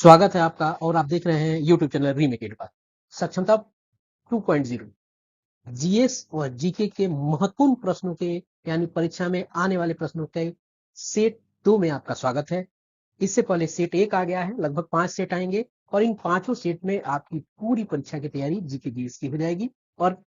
स्वागत है आपका और आप देख रहे हैं यूट्यूब चैनल रीमेक पर। सक्षमता 2.0 जीएस और जीके के महत्वपूर्ण प्रश्नों के यानी परीक्षा में आने वाले प्रश्नों के सेट 2 में आपका स्वागत है। इससे पहले सेट 1 आ गया है, लगभग 5 सेट आएंगे और इन पांचों सेट में आपकी पूरी परीक्षा की तैयारी जीके जीएस की हो जाएगी। और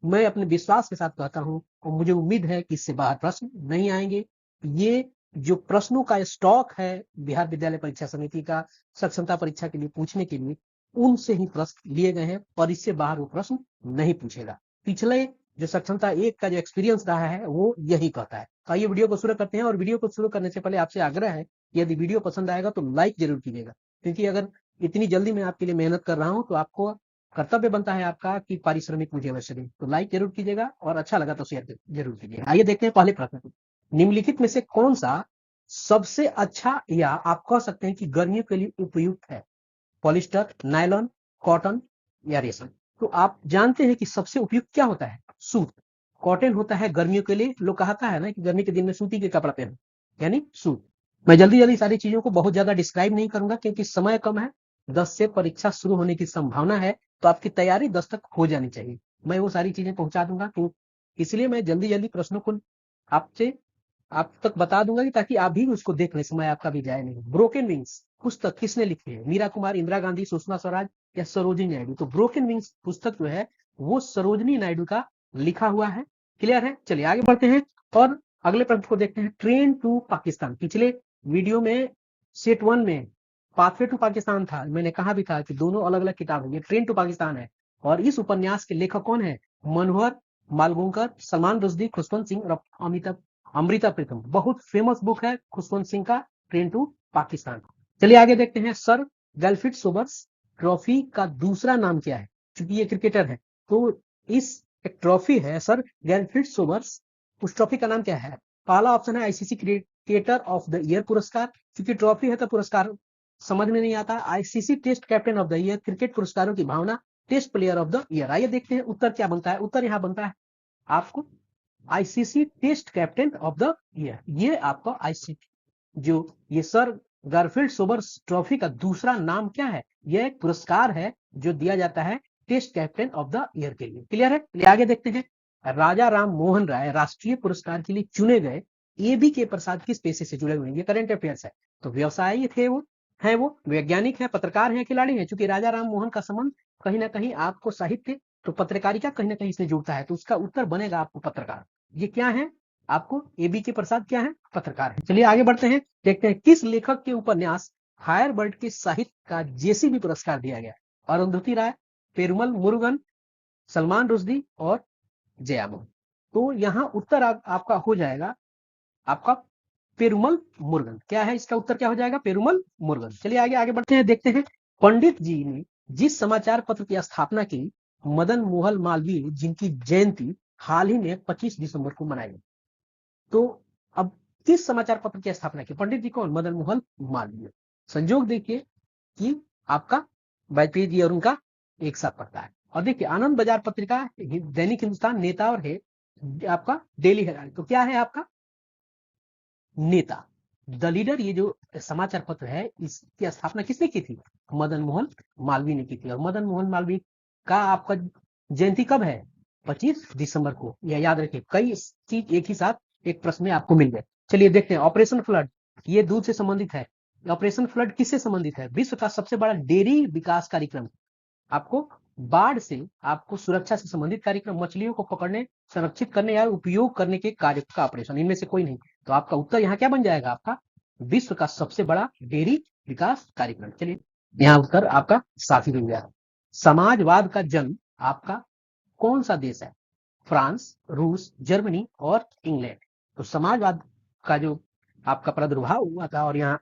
मैं अपने विश्वास के साथ कहता हूं और मुझे उम्मीद है कि इससे बाहर प्रश्न नहीं आएंगे। ये जो प्रश्नों का स्टॉक है बिहार विद्यालय परीक्षा समिति का सक्षमता परीक्षा के लिए पूछने के लिए, उनसे ही प्रश्न लिए गए हैं और इससे बाहर वो प्रश्न नहीं पूछेगा। पिछले जो सक्षमता 1 का जो एक्सपीरियंस रहा है वो यही कहता है। आइए वीडियो को शुरू करते हैं और वीडियो को शुरू करने से पहले आपसे आग्रह है, यदि वीडियो पसंद आएगा तो लाइक जरूर कीजिएगा, क्योंकि अगर इतनी जल्दी मैं आपके लिए मेहनत कर रहा हूं तो आपको कर्तव्य बनता है आपका कि पारिश्रमिक मुझे अवश्य दें। तो लाइक जरूर कीजिएगा और अच्छा लगा तो शेयर जरूर कीजिएगा। आइए देखते हैं पहले प्रश्न को। निम्नलिखित में से कौन सा सबसे अच्छा या आप कह सकते हैं कि गर्मियों के लिए उपयुक्त है? पॉलिस्टर, नायलॉन, कॉटन या रेशम। तो आप जानते हैं कि सबसे उपयुक्त क्या होता है? सूत। कॉटन होता है गर्मियों के लिए, लोग कहता है ना कि गर्मी के दिन में सूती के कपड़ा पहनो, यानी सूत। मैं जल्दी जल्दी सारी चीजों को बहुत ज्यादा डिस्क्राइब नहीं करूंगा क्योंकि समय कम है। 10 से परीक्षा शुरू होने की संभावना है, तो आपकी तैयारी 10 तक हो जानी चाहिए। मैं वो सारी चीजें पहुंचा दूंगा, तो इसलिए मैं जल्दी जल्दी प्रश्नों को आपसे आप तक बता दूंगा कि ताकि आप भी उसको देख लें, समय आपका भी जाए नहीं। ब्रोकन विंग्स पुस्तक किसने लिखी है? मीरा कुमार, इंदिरा गांधी, सुषमा स्वराज या सरोजिनी नायडू। तो ब्रोकन विंग्स पुस्तक जो है वो सरोजिनी नायडू का लिखा हुआ है। क्लियर है? चलिए आगे बढ़ते हैं और अगले प्रश्न को देखते हैं। Train to Pakistan. पिछले वीडियो में सेट 1 में पाथवे टू पाकिस्तान था, मैंने कहा भी था कि दोनों अलग अलग किताब है। ये ट्रेन टू पाकिस्तान है और इस उपन्यास के लेखक कौन है? मनोहर मालगोंकर, सलमान रुश्दी, खुशवंत सिंह और अमृता प्रीतम। बहुत फेमस बुक है खुशवंत सिंह का ट्रेन टू पाकिस्तान। चलिए आगे देखते हैं। सर गैल्फिड सोबर्स ट्रॉफी का दूसरा नाम क्या है? क्योंकि ये क्रिकेटर है तो इस एक ट्रॉफी है सर गैल्फिड सोबर्स, उस ट्रॉफी का नाम क्या है? पहला ऑप्शन है ICC cricketer of the year पुरस्कार, क्योंकि ट्रॉफी है तो पुरस्कार समझ में नहीं आता। ICC test captain of the year, cricket पुरस्कारों की भावना, test player of the year. आइए देखते हैं उत्तर क्या बनता है। उत्तर यहाँ बनता है आपको ICC test captain of the year. ये आपका आईसीसी जो ये सर गारफील्ड सोबर्स ट्रॉफी का दूसरा नाम क्या है? यह एक पुरस्कार है जो दिया जाता है test captain of the year के लिए। क्लियर है? चलिए आगे देखते हैं। राजा राम मोहन राय राष्ट्रीय पुरस्कार के लिए चुने गए एबी के प्रसाद किस पेशे से जुड़े हुए हैं? ये करंट अफेयर्स है। तो व्यवसायी थे वो वैज्ञानिक है, पत्रकार है, खिलाड़ी है। चूंकि राजा राम मोहन का संबंध कहीं ना कहीं आपको साहित्य तो पत्रकारिता कहीं ना कहीं से जुड़ता है, तो उसका उत्तर बनेगा आपको पत्रकार। ये क्या है? आपको एबी के प्रसाद क्या है? पत्रकार है। चलिए आगे बढ़ते हैं, देखते हैं किस लेखक के उपन्यास फायरबर्ड के साहित्य का जेसीबी पुरस्कार दिया गया? अरुंधति राय, पेरुमल मुरुगन, सलमान रुश्दी और जयामोहन। तो यहाँ उत्तर आपका हो जाएगा आपका पेरुमल मुरुगन। क्या है इसका उत्तर? क्या हो जाएगा? पेरुमल मुरुगन। चलिए आगे आगे बढ़ते हैं, देखते हैं। पंडित जी ने जिस समाचार पत्र की स्थापना की, मदन मोहन मालवीय, जिनकी जयंती हाल ही में 25 दिसंबर को मनाई गई। तो अब किस समाचार पत्र की स्थापना की? पंडित जी कौन? मदन मोहन मालवीय। संजोग देखिए कि आपका वाजपेयी जी और उनका एक साथ पड़ता है। और देखिए आनंद बाजार पत्रिका, दैनिक हिंदुस्तान, नेता और है आपका डेली हेराल्ड। तो क्या है आपका? नेता, द लीडर। ये जो समाचार पत्र है इसकी स्थापना किसने की थी? मदन मोहन मालवीय ने की थी। और मदन मोहन मालवीय का आपका जयंती कब है? 25 दिसंबर को। यह याद रखिए, कई चीज एक ही साथ एक प्रश्न में आपको मिल गए। चलिए देखते हैं। ऑपरेशन फ्लड, ये दूध से संबंधित है। ऑपरेशन फ्लड किससे संबंधित है? विश्व का सबसे बड़ा डेयरी विकास कार्यक्रम। आपको बाढ़ से आपको सुरक्षा से संबंधित कार्यक्रम, मछलियों को पकड़ने, संरक्षित करने या उपयोग करने के कार्य का ऑपरेशन, इनमें से कोई नहीं। तो आपका उत्तर यहाँ क्या बन जाएगा? आपका विश्व का सबसे बड़ा डेयरी विकास कार्यक्रम। चलिए यहाँ उत्तर आपका साथी मिल गया। समाजवाद का जन्म आपका कौन सा देश है? फ्रांस, रूस, जर्मनी और इंग्लैंड। तो समाजवाद का जो आपका प्रादुर्भाव हुआ था और यहाँ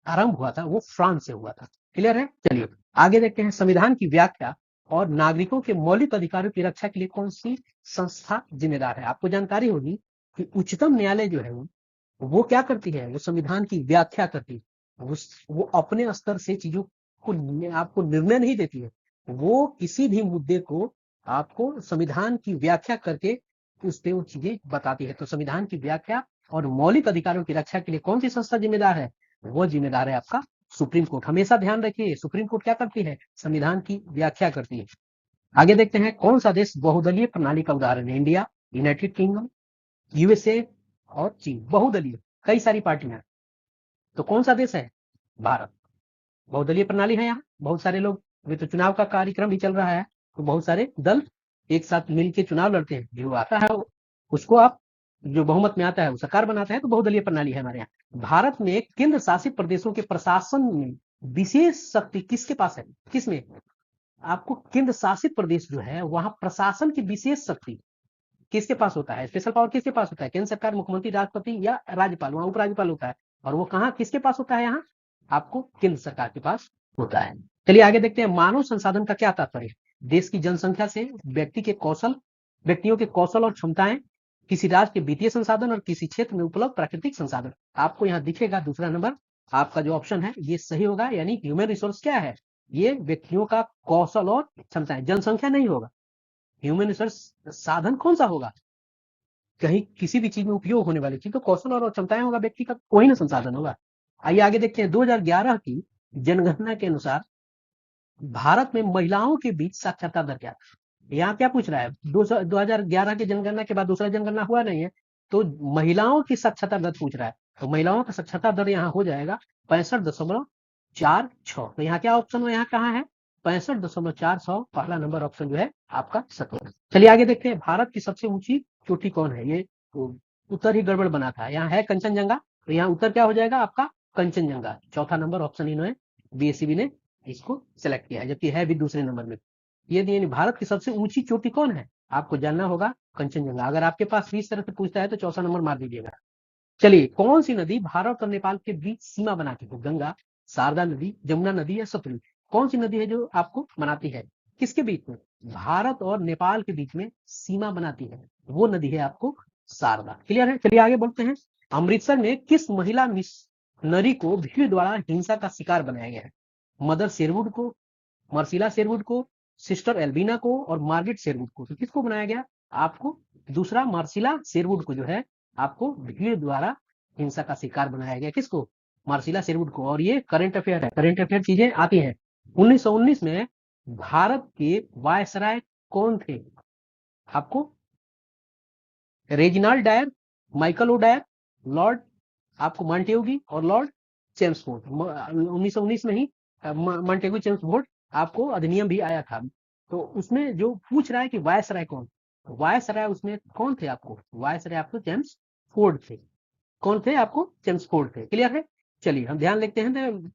आरंभ हुआ था वो फ्रांस से हुआ था। क्लियर है? चलिए आगे देखते हैं। संविधान की व्याख्या और नागरिकों के मौलिक अधिकारों की रक्षा के लिए कौन सी संस्था जिम्मेदार है? आपको जानकारी होगी कि उच्चतम न्यायालय जो है वो क्या करती है? वो संविधान की व्याख्या करती है। वो अपने स्तर से चीजों को आपको निर्णय नहीं देती है, वो किसी भी मुद्दे को आपको संविधान की व्याख्या करके उस पे वो चीजें बताती है। तो संविधान की व्याख्या और मौलिक अधिकारों की रक्षा के लिए कौन सी संस्था जिम्मेदार है? वो जिम्मेदार है आपका सुप्रीम कोर्ट। हमेशा ध्यान रखिए, सुप्रीम कोर्ट क्या करती है? संविधान की व्याख्या करती है। आगे देखते हैं, कौन सा देश बहुदलीय प्रणाली का उदाहरण है? इंडिया, यूनाइटेड किंगडम, यूएसए और चीन। बहुदलीय, कई सारी पार्टियां, तो कौन सा देश है? भारत। बहुदलीय प्रणाली है, यहाँ बहुत सारे लोग, अभी तो चुनाव का कार्यक्रम भी चल रहा है, तो बहुत सारे दल एक साथ मिलकर चुनाव लड़ते हैं, जो आता है उसको आप, जो बहुमत में आता है वो सरकार बनाता है, तो बहुदलीय प्रणाली है हमारे यहाँ। भारत में केंद्र शासित प्रदेशों के प्रशासन में विशेष शक्ति किसके पास है? किसमें? आपको केंद्र शासित प्रदेश जो है वहां प्रशासन की विशेष शक्ति किसके पास होता है? स्पेशल पावर किसके पास होता है? केंद्र सरकार, मुख्यमंत्री, राष्ट्रपति या राज्यपाल, वहां उपराज्यपाल होता है। और वो कहाँ किसके पास होता है? यहाँ आपको केंद्र सरकार के पास होता है। चलिए आगे देखते हैं, मानव संसाधन का क्या तात्पर्य है? देश की जनसंख्या से व्यक्तियों के कौशल और क्षमताएं, किसी राज्य के वित्तीय संसाधन और किसी क्षेत्र में उपलब्ध प्राकृतिक संसाधन। आपको यहाँ दिखेगा दूसरा नंबर, आपका जो ऑप्शन है ये सही होगा, यानी ह्यूमन रिसोर्स क्या है? ये व्यक्तियों का कौशल और क्षमताएं, जनसंख्या नहीं होगा। ह्यूमन रिसोर्स साधन कौन सा होगा? कहीं किसी भी चीज में उपयोग होने वाली चीज, तो कौशल और क्षमताएं होगा व्यक्ति का, कोई ना संसाधन होगा। आइए आगे देखते हैं, 2011 की जनगणना के अनुसार भारत में महिलाओं के बीच साक्षरता दर क्या? यहाँ क्या पूछ रहा है? 2011 की जनगणना के बाद दूसरा जनगणना हुआ नहीं है, तो महिलाओं की साक्षरता दर पूछ रहा है, तो महिलाओं का साक्षरता दर यहाँ हो जाएगा 65.46। तो यहाँ क्या ऑप्शन है? यहाँ कहाँ है? 65.46, पहला नंबर ऑप्शन जो है आपका सही है। चलिए आगे देखते हैं, भारत की सबसे ऊंची चोटी कौन है? ये उत्तर ही गड़बड़ बना था, यहाँ है कंचनजंगा, तो यहाँ उत्तर क्या हो जाएगा आपका? कंचनजंगा। चौथा नंबर ऑप्शन इन्होंने बीएससीबी ने इसको सिलेक्ट किया है, जबकि है भी दूसरे नंबर में। ये भारत की सबसे ऊंची चोटी कौन है? आपको जानना होगा कंचनजंगा। अगर आपके पास भी इस तरह से पूछता है तो चौथा नंबर मार दीजिएगा। चलिए, कौन सी नदी भारत और नेपाल के बीच सीमा बनाती है? गंगा, शारदा नदी, जमुना नदी या सतलुज? कौन सी नदी है जो आपको बनाती है? किसके बीच में? भारत और नेपाल के बीच में सीमा बनाती है, वो नदी है आपको शारदा। क्लियर है? चलिए आगे बढ़ते हैं, अमृतसर में किस महिला मिशनरी को भीड़ द्वारा हिंसा का शिकार बनाया गया है? मदर शेरवुड को, मर्सिला शेरवुड को, सिस्टर एल्बिना को और मार्गरेट शेरवुड को। तो किसको बनाया गया? आपको दूसरा मार्सिला शेरवुड को जो है आपको भीड़ द्वारा हिंसा का शिकार बनाया गया। किसको? मार्सिला शेरवुड को। और ये करंट अफेयर है, करंट अफेयर चीजें आती हैं। 1919 में भारत के वायसराय कौन थे? आपको Reginald Dyer, Michael O'Dwyer, Lord आपको मॉन्टेग्यू और लॉर्ड चेम्सफोर्ड। 1919 में ही मॉन्टेग्यू चेम्सफोर्ड आपको अधिनियम भी आया था। तो उसमें जो पूछ रहा है कि वायसराय कौन, वायसराय उसमें कौन थे? आपको वायसराय आपको चेम्सफोर्ड थे। कौन थे? आपको चेम्सफोर्ड थे। क्लियर है? चलिए हम ध्यान देखते हैं,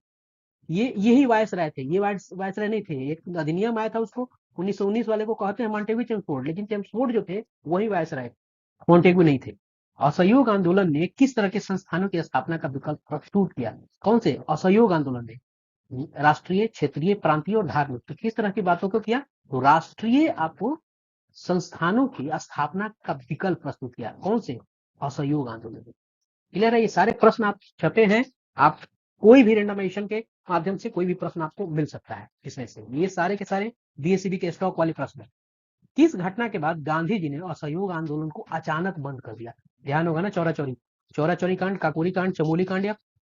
ये यही वायसराय थे, ये वायसराय नहीं थे। एक अधिनियम आया था, उसको 1919 वाले को कहते हैं मॉन्टेग्यू चेम्सफोर्ड, लेकिन चेम्सफोर्ड जो थे वही वायसराय, मॉन्टेग्यू नहीं थे। असहयोग आंदोलन ने किस तरह के संस्थानों की स्थापना का विकल्प प्रस्तुत किया? कौन से? असहयोग आंदोलन ने राष्ट्रीय, क्षेत्रीय, प्रांतीय और धार्मिक। तो किस तरह की बातों को किया? तो राष्ट्रीय आपको संस्थानों की स्थापना का विकल्प प्रस्तुत किया। कौन से? असहयोग आंदोलन। क्लियर है? ये सारे प्रश्न आप छपे हैं, आप कोई भी रेंडमाइजेशन के माध्यम से कोई भी प्रश्न आपको मिल सकता है इसमें से। ये सारे के सारे बीएससीबी के स्टॉक वाले प्रश्न है। किस घटना के बाद गांधी जी ने असहयोग आंदोलन को अचानक बंद कर दिया? ध्यान होगा ना, चौरा चौरी कांड, काकोरी कांड, चमोली कांड या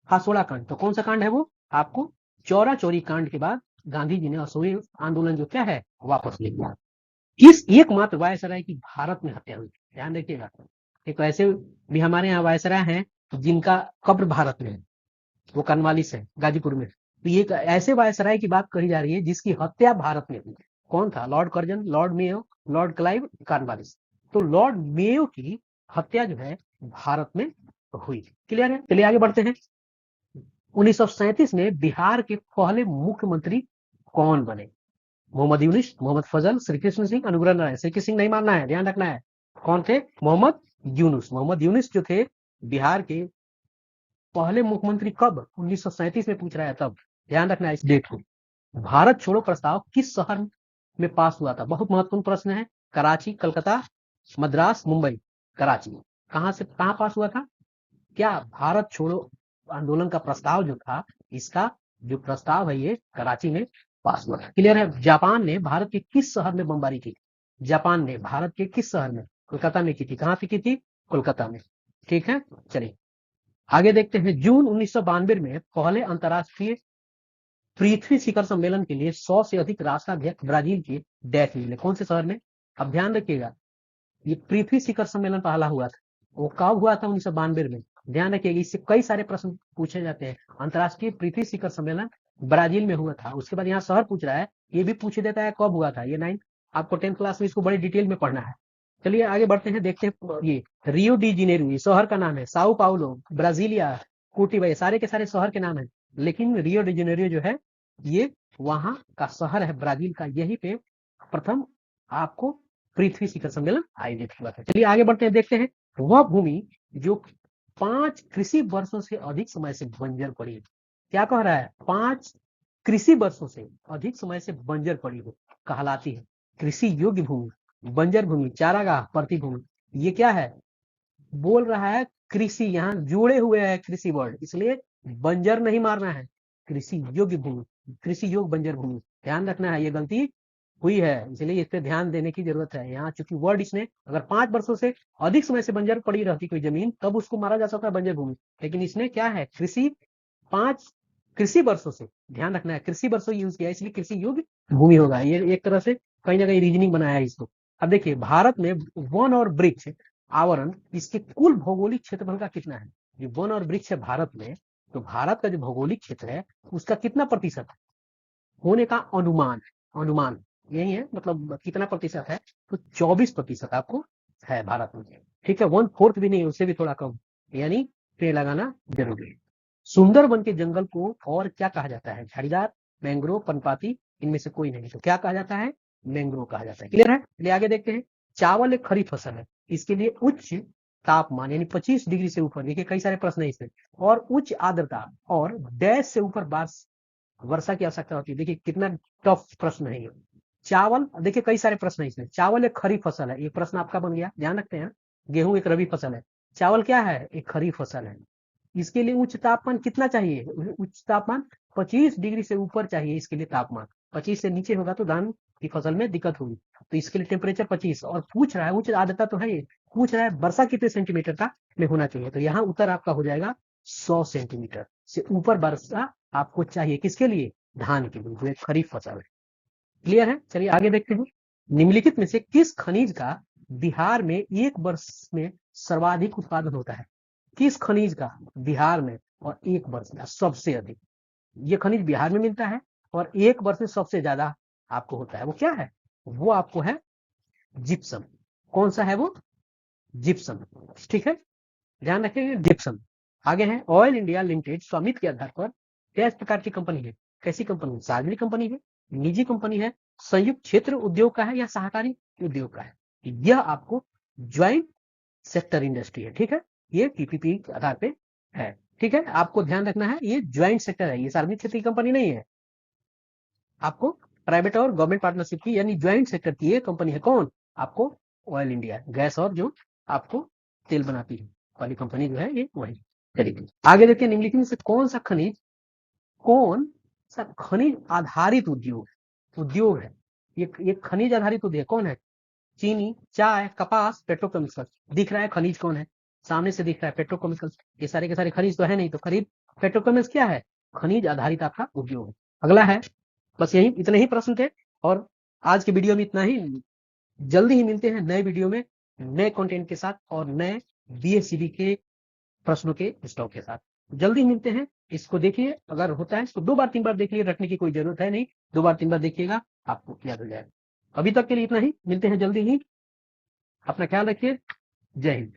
हासोड़ा कांड। तो कौन सा कांड है वो? आपको चौरा चौरी कांड के बाद गांधी जी ने असहयोग आंदोलन जो क्या है वापस ले लिया। किस एकमात्र वायसराय की भारत में हत्या हुई? ध्यान रखिएगा, एक ऐसे भी हमारे यहाँ वायसराय हैं जिनका कब्र भारत में है, वो कनवालिस है गाजीपुर में। तो ये ऐसे वायसराय की बात कही जा रही है जिसकी हत्या भारत में हुई। कौन था? Lord Curzon, Lord Mayo, Lord Clive, Cornwallis. तो लॉर्ड मेयो की हत्या जो है भारत में हुई। क्लियर है? चलिए आगे बढ़ते हैं, 1937 में बिहार के पहले मुख्यमंत्री कौन बने? मोहम्मद यूनुस, मोहम्मद फजल, श्री कृष्ण सिंह, अनुग्रह नारायण। श्री कृष्ण सिंह नहीं मानना है, ध्यान रखना है। कौन थे? मोहम्मद यूनुस। मोहम्मद यूनुस जो थे बिहार के पहले मुख्यमंत्री। कब? 1937 में पूछ रहा है तब, ध्यान रखना है इस डेट को। भारत छोड़ो प्रस्ताव किस शहर में पास हुआ था? बहुत महत्वपूर्ण प्रश्न है। कराची, कलकत्ता, मद्रास, मुंबई। कराची। कहां से कहां पास हुआ था? क्या भारत छोड़ो आंदोलन का प्रस्ताव जो था, इसका जो प्रस्ताव है ये कराची में पास हुआ था। क्लियर है? जापान ने भारत के किस शहर में बमबारी की? जापान ने भारत के किस शहर में? कोलकाता में की थी। कहां पे की थी? कोलकाता में। ठीक है, चलिए आगे देखते हैं, जून 1992 में पहले अंतर्राष्ट्रीय पृथ्वी शिखर सम्मेलन के लिए 100 से अधिक राष्ट्राध्यक्ष ब्राजील के डैश मिले, कौन से शहर में? अब ध्यान रखिएगा, ये पृथ्वी शिखर सम्मेलन पहला हुआ था, वो कब हुआ था? 1992 में। ध्यान रखिएगा, इससे कई सारे प्रश्न पूछे जाते हैं। अंतर्राष्ट्रीय पृथ्वी शिखर सम्मेलन ब्राजील में हुआ था। उसके बाद यहाँ शहर पूछ रहा है, ये भी पूछ देता है कब हुआ था। ये 9 आपको 10th क्लास में इसको बड़ी डिटेल में पढ़ना है। चलिए आगे बढ़ते हैं, देखते हैं ये रियो डी जेनेरो, ये शहर का नाम है। साओ पाउलो, ब्राजीलिया, कुटिबा, ये सारे के सारे शहर के नाम है। लेकिन रियो डी जेनेरो जो है ये वहां का शहर है ब्राजील का, यही पे प्रथम आपको पृथ्वी शिखर सम्मेलन आयोजित हुआ था। चलिए आगे बढ़ते हैं, देखते हैं वह भूमि जो 5 कृषि वर्षों से अधिक समय से बंजर पड़ी है। क्या कह रहा है? 5 कृषि वर्षों से अधिक समय से बंजर पड़ी हो कहलाती है कृषि योग्य भूमि। बंजर भूमि, चारागाह, प्रति भूमि, ये क्या है? बोल रहा है कृषि, यहाँ जुड़े हुए है कृषि वर्ड, इसलिए बंजर नहीं मारना है, कृषि योग्य भूमि, कृषि योग्य बंजर भूमि। ध्यान रखना है, ये गलती हुई है, इसलिए इस पे ध्यान देने की जरूरत है। यहाँ चूंकि वर्ड इसने अगर 5 वर्षों से अधिक समय से बंजर पड़ी रहती कोई जमीन, तब उसको मारा जा सकता है बंजर भूमि। लेकिन इसने क्या है, कृषि 5 कृषि वर्षों से, ध्यान रखना है कृषि वर्षों यूज किया, इसलिए कृषि योग्य भूमि होगा। ये एक तरह से कहीं ना कहीं रीजनिंग बनाया है इसको। अब देखिए, भारत में वन और वृक्ष आवरण इसके कुल भौगोलिक क्षेत्रफल का कितना है? जो वन और वृक्ष है भारत में, तो भारत का जो भौगोलिक क्षेत्र है उसका कितना प्रतिशत है होने का अनुमान अनुमान यही है, मतलब कितना प्रतिशत है? तो 24% आपको है भारत में। ठीक है, 1/4 भी नहीं, उससे भी थोड़ा कम, यानी पेड़ लगाना जरूरी है। सुंदरबन के जंगल को और क्या कहा जाता है? झाड़ीदार, मैंग्रोव, पर्णपाती, इनमें से कोई नहीं, तो क्या कहा जाता है? मैंग्रोव कहा जाता है। क्लियर है? चलिए आगे देखते हैं। चावल एक खरीफ फसल है, इसके लिए उच्च तापमान यानी 25 डिग्री से ऊपर, देखिए कई सारे प्रश्न है इसमें, और उच्च आर्द्रता और डैश से ऊपर वर्षा की आवश्यकता होती है। देखिए कितना टफ प्रश्न है ये। चावल, देखिए कई सारे प्रश्न है इसमें। चावल एक खरीफ फसल है, ये प्रश्न आपका बन गया, ध्यान रखते हैं। गेहूं एक रबी फसल है, चावल क्या है? एक खरीफ फसल है। इसके लिए उच्च तापमान कितना चाहिए? उच्च तापमान 25 डिग्री से ऊपर चाहिए इसके लिए तापमान। 25 से नीचे होगा तो धान की फसल में दिक्कत होगी, तो इसके लिए टेम्परेचर 25। और पूछ रहा है उच्च आर्द्रता तो है, ये पूछ रहा है वर्षा कितने सेंटीमीटर का में होना चाहिए, तो यहाँ उत्तर आपका हो जाएगा 100 सेंटीमीटर से ऊपर वर्षा आपको चाहिए। किसके लिए? धान के लिए, जो एक खरीफ फसल है। क्लियर है? चलिए आगे देखते हैं। निम्नलिखित में से किस खनिज का बिहार में एक वर्ष में सर्वाधिक उत्पादन होता है? किस खनिज का बिहार में और एक वर्ष में सबसे अधिक? ये खनिज बिहार में मिलता है और एक वर्ष में सबसे ज्यादा आपको होता है, वो क्या है? वो आपको है जिप्सम। कौन सा है वो? जिप्सम। ठीक है, ध्यान रखिएगा, जिप्सम। आगे है, ऑयल इंडिया लिमिटेड स्वामित्व के आधार पर किस प्रकार की कंपनी है? कैसी कंपनी? सार्वजनिक कंपनी है, निजी कंपनी है, संयुक्त क्षेत्र उद्योग का है, या सहकारी उद्योग का है? यह आपको ज्वाइंट सेक्टर इंडस्ट्री है। ठीक है, ये पीपीपी के आधार पे है। ठीक है, आपको ध्यान रखना है, ये ज्वाइंट सेक्टर है, ये सार्वजनिक क्षेत्र की कंपनी नहीं है। आपको प्राइवेट और गवर्नमेंट पार्टनरशिप की यानी ज्वाइंट सेक्टर की ये कंपनी है। कौन? आपको ऑयल इंडिया, गैस और जो आपको तेल बनाती है वाली कंपनी जो है, ये वही। चलिए आगे देखिए, निम्नलिखित में से कौन सा खनिज आधारित उद्योग है? ये खनिज आधारित उद्योग कौन है? चीनी, चाय, कपास, पेट्रोकेमिकल्स। दिख रहा है खनिज कौन है? सामने से दिख रहा है पेट्रोकेमिकल्स। ये सारे के सारे खनिज तो है नहीं, तो खरीद पेट्रोकेमिकल्स क्या है? खनिज आधारित आपका उद्योग है। अगला है, बस यही इतने ही प्रश्न थे, और आज के वीडियो में इतना ही। जल्दी ही मिलते हैं नए वीडियो में नए कंटेंट के साथ और नए बीएससीबी के प्रश्नों के स्टॉक के साथ। जल्दी मिलते हैं, इसको देखिए, अगर होता है इसको 2 बार 3 बार देखिए, रखने की कोई जरूरत है नहीं, 2 बार 3 बार देखिएगा आपको याद हो जाएगा। अभी तक के लिए इतना ही, मिलते हैं जल्दी ही, अपना ख्याल रखिए, जय हिंद।